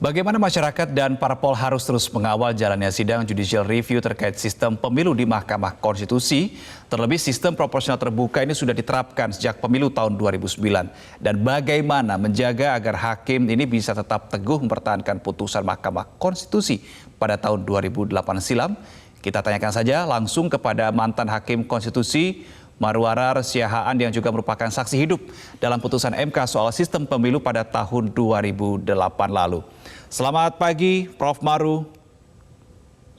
Bagaimana masyarakat dan parpol harus terus mengawal jalannya sidang judicial review terkait sistem pemilu di Mahkamah Konstitusi, terlebih sistem proporsional terbuka ini sudah diterapkan sejak pemilu tahun 2009. Dan bagaimana menjaga agar hakim ini bisa tetap teguh mempertahankan putusan Mahkamah Konstitusi pada tahun 2008 silam? Kita tanyakan saja langsung kepada mantan Hakim Konstitusi Marwarar Siahaan yang juga merupakan saksi hidup dalam putusan MK soal sistem pemilu pada tahun 2008 lalu. Selamat pagi, Prof. Maru.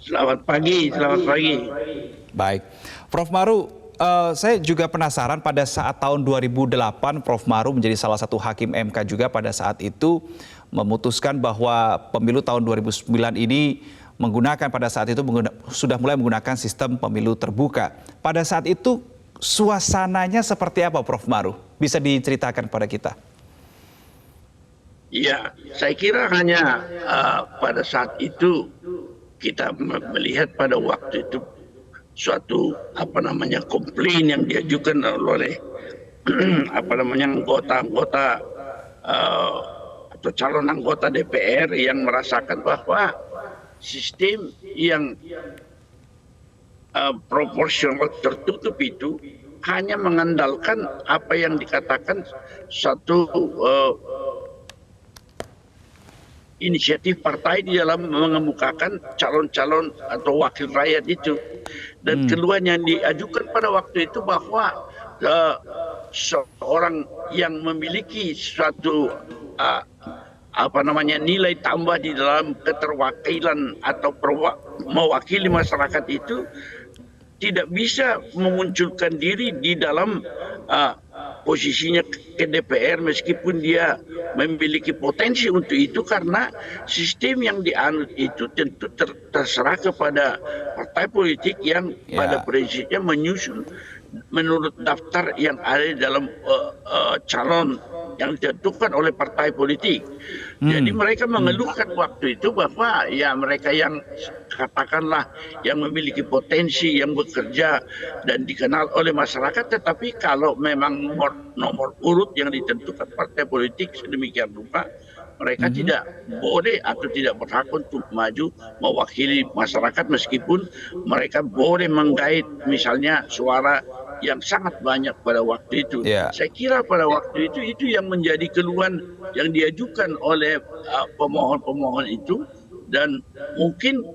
Selamat pagi. Baik, Prof. Maru, saya juga penasaran pada saat tahun 2008 Prof. Maru menjadi salah satu hakim MK juga pada saat itu memutuskan bahwa pemilu tahun 2009 ini sudah mulai menggunakan sistem pemilu terbuka. Pada saat itu suasananya seperti apa, Prof. Maru? Bisa diceritakan pada kita? Ya, saya kira hanya pada saat itu kita melihat pada waktu itu suatu komplain yang diajukan oleh anggota-anggota atau calon anggota DPR yang merasakan bahwa sistem yang proporsional tertutup itu hanya mengandalkan apa yang dikatakan satu inisiatif partai di dalam mengemukakan calon-calon atau wakil rakyat itu. Dan keluhan yang diajukan pada waktu itu bahwa seorang yang memiliki suatu nilai tambah di dalam keterwakilan atau mewakili masyarakat itu tidak bisa memunculkan diri di dalam posisinya ke DPR meskipun dia memiliki potensi untuk itu, karena sistem yang dianut itu tentu terserah kepada partai politik yang pada prinsipnya menyusun menurut daftar yang ada dalam calon yang ditentukan oleh partai politik. Jadi mereka mengeluhkan waktu itu bahwa ya mereka yang katakanlah yang memiliki potensi, yang bekerja dan dikenal oleh masyarakat, tetapi kalau memang nomor urut yang ditentukan partai politik sedemikian rupa, mereka tidak boleh atau tidak berhak untuk maju mewakili masyarakat meskipun mereka boleh menggait misalnya suara yang sangat banyak pada waktu itu. Saya kira pada waktu itu yang menjadi keluhan yang diajukan oleh pemohon-pemohon itu, dan mungkin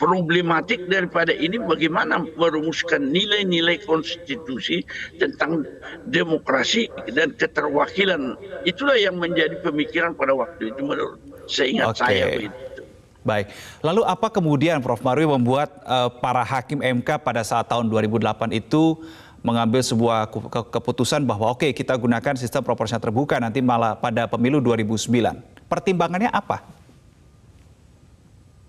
problematik daripada ini bagaimana merumuskan nilai-nilai konstitusi tentang demokrasi dan keterwakilan. Itulah yang menjadi pemikiran pada waktu itu menurut seingat saya begitu. Baik, lalu apa kemudian Prof. Maru membuat para hakim MK pada saat tahun 2008 itu mengambil sebuah keputusan bahwa oke, kita gunakan sistem proporsional terbuka nanti malah pada pemilu 2009. Pertimbangannya apa?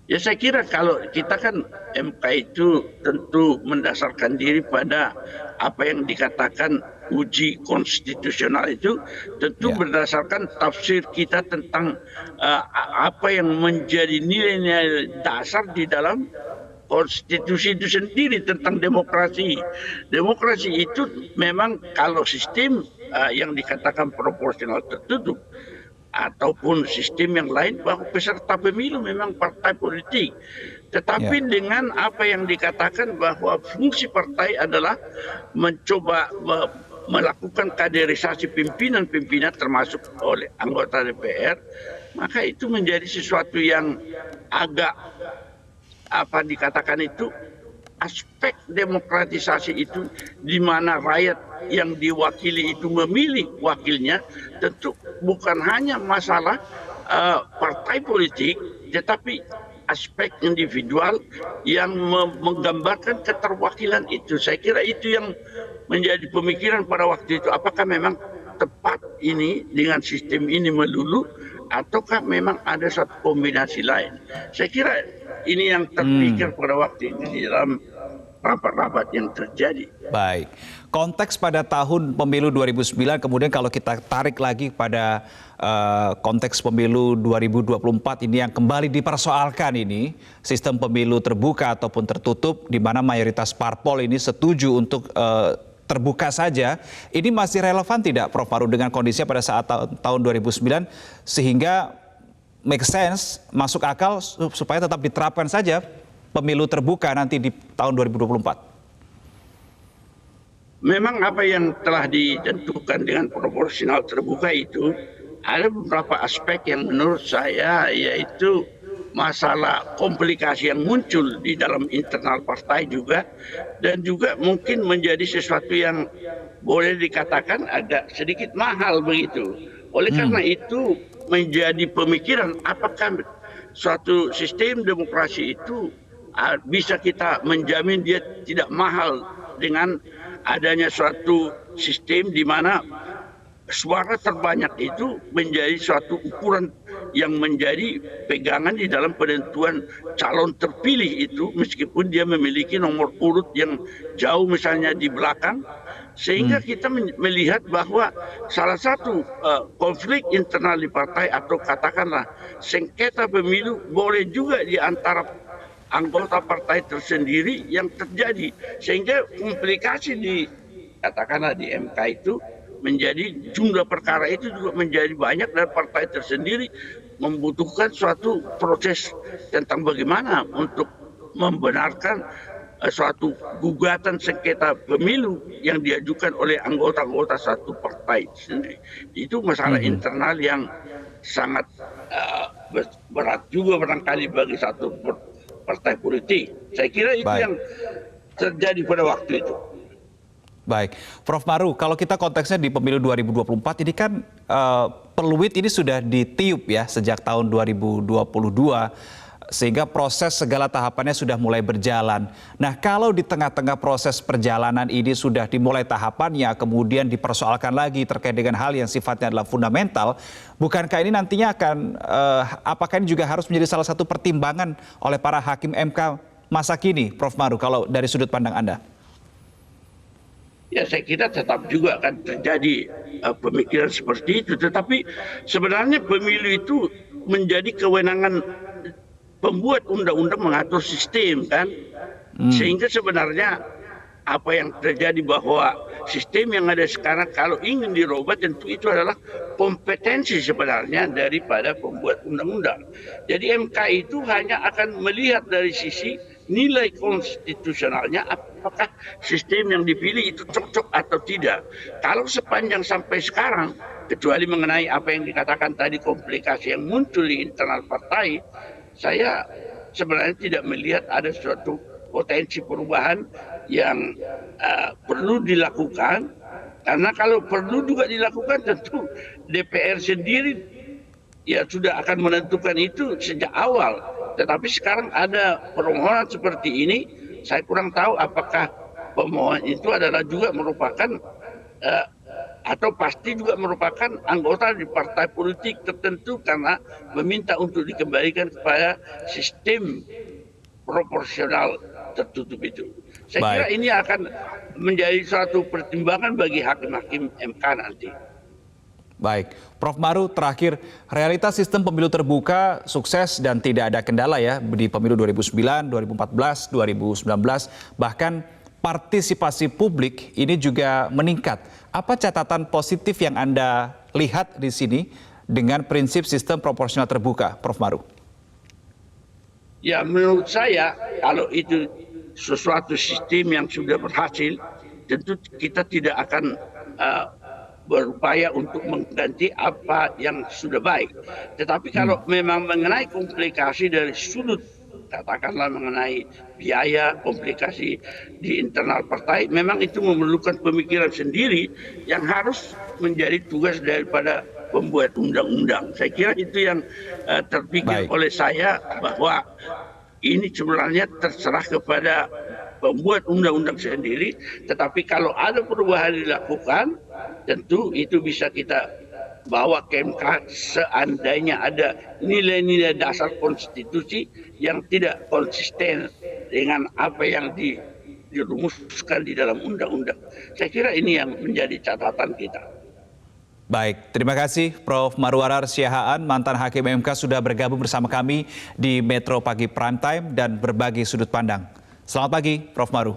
Ya, saya kira kalau kita kan MK itu tentu mendasarkan diri pada apa yang dikatakan uji konstitusional itu tentu berdasarkan tafsir kita tentang apa yang menjadi nilai-nilai dasar di dalam konstitusi itu sendiri tentang demokrasi. Demokrasi itu memang kalau sistem yang dikatakan proporsional tertutup ataupun sistem yang lain bahwa peserta pemilu memang partai politik. Tetapi dengan apa yang dikatakan bahwa fungsi partai adalah mencoba melakukan kaderisasi pimpinan-pimpinan termasuk oleh anggota DPR, maka itu menjadi sesuatu yang agak dikatakan itu aspek demokratisasi itu, di mana rakyat yang diwakili itu memilih wakilnya, tentu bukan hanya masalah partai politik, tetapi aspek individual yang menggambarkan keterwakilan itu. Saya kira itu yang menjadi pemikiran pada waktu itu. Apakah memang tepat ini dengan sistem ini melulu, ataukah memang ada satu kombinasi lain? Saya kira ini yang terpikir pada waktu itu di dalam rapat-rapat yang terjadi. Baik, konteks pada tahun pemilu 2009, kemudian kalau kita tarik lagi pada konteks pemilu 2024 ini yang kembali dipersoalkan ini, sistem pemilu terbuka ataupun tertutup, di mana mayoritas parpol ini setuju untuk terbuka saja, ini masih relevan tidak Prof. Maru dengan kondisinya pada saat tahun 2009, sehingga make sense, masuk akal supaya tetap diterapkan saja pemilu terbuka nanti di tahun 2024? Memang apa yang telah ditentukan dengan proporsional terbuka itu ada beberapa aspek yang menurut saya yaitu masalah komplikasi yang muncul di dalam internal partai juga, dan juga mungkin menjadi sesuatu yang boleh dikatakan agak sedikit mahal begitu. Oleh karena itu menjadi pemikiran apakah suatu sistem demokrasi itu bisa kita menjamin dia tidak mahal dengan adanya suatu sistem di mana suara terbanyak itu menjadi suatu ukuran yang menjadi pegangan di dalam penentuan calon terpilih itu, meskipun dia memiliki nomor urut yang jauh misalnya di belakang, sehingga kita melihat bahwa salah satu konflik internal di partai atau katakanlah sengketa pemilu boleh juga di antara anggota partai tersendiri yang terjadi, sehingga komplikasi di katakanlah di MK itu menjadi jumlah perkara itu juga menjadi banyak, dan partai tersendiri membutuhkan suatu proses tentang bagaimana untuk membenarkan suatu gugatan sengketa pemilu yang diajukan oleh anggota-anggota satu partai sendiri. Itu masalah internal yang sangat berat juga barangkali bagi satu partai politik. Saya kira itu yang terjadi pada waktu itu. Baik, Prof. Maru, kalau kita konteksnya di pemilu 2024 ini kan peluit ini sudah ditiup ya sejak tahun 2022, sehingga proses segala tahapannya sudah mulai berjalan. Nah, kalau di tengah-tengah proses perjalanan ini sudah dimulai tahapannya, kemudian dipersoalkan lagi terkait dengan hal yang sifatnya adalah fundamental, bukankah ini nantinya akan, apakah ini juga harus menjadi salah satu pertimbangan oleh para hakim MK masa kini, Prof. Maru, kalau dari sudut pandang Anda? Ya, saya kira tetap juga akan terjadi pemikiran seperti itu. Tetapi sebenarnya pemilu itu menjadi kewenangan pembuat undang-undang mengatur sistem kan. Sehingga sebenarnya apa yang terjadi bahwa sistem yang ada sekarang kalau ingin dirubah tentu itu adalah kompetensi sebenarnya daripada pembuat undang-undang. Jadi MK itu hanya akan melihat dari sisi nilai konstitusionalnya, apakah sistem yang dipilih itu cocok atau tidak. Kalau sepanjang sampai sekarang, kecuali mengenai apa yang dikatakan tadi komplikasi yang muncul di internal partai, saya sebenarnya tidak melihat ada suatu potensi perubahan yang perlu dilakukan. Karena kalau perlu juga dilakukan tentu DPR sendiri ya sudah akan menentukan itu sejak awal. Tetapi sekarang ada permohonan seperti ini, saya kurang tahu apakah pemohon itu adalah juga merupakan atau pasti juga merupakan anggota di partai politik tertentu karena meminta untuk dikembalikan kepada sistem proporsional tertutup itu. Saya kira ini akan menjadi suatu pertimbangan bagi hakim-hakim MK nanti. Baik, Prof. Maru, terakhir, realitas sistem pemilu terbuka sukses dan tidak ada kendala ya di pemilu 2009, 2014, 2019, bahkan partisipasi publik ini juga meningkat. Apa catatan positif yang Anda lihat di sini dengan prinsip sistem proporsional terbuka, Prof. Maru? Ya, menurut saya kalau itu sesuatu sistem yang sudah berhasil, tentu kita tidak akan berupaya untuk mengganti apa yang sudah baik. Tetapi kalau memang mengenai komplikasi dari sudut, katakanlah mengenai biaya, komplikasi di internal partai, memang itu memerlukan pemikiran sendiri yang harus menjadi tugas daripada pembuat undang-undang. Saya kira itu yang terpikir oleh saya, bahwa ini sebenarnya terserah kepada pembuat undang-undang sendiri, tetapi kalau ada perubahan dilakukan, tentu itu bisa kita bawa ke MK seandainya ada nilai-nilai dasar konstitusi yang tidak konsisten dengan apa yang dirumuskan di dalam undang-undang. Saya kira ini yang menjadi catatan kita. Baik, terima kasih Prof. Marwarar Siahaan, mantan Hakim MK sudah bergabung bersama kami di Metro Pagi Prime Time dan berbagi sudut pandang. Selamat pagi, Prof. Maru.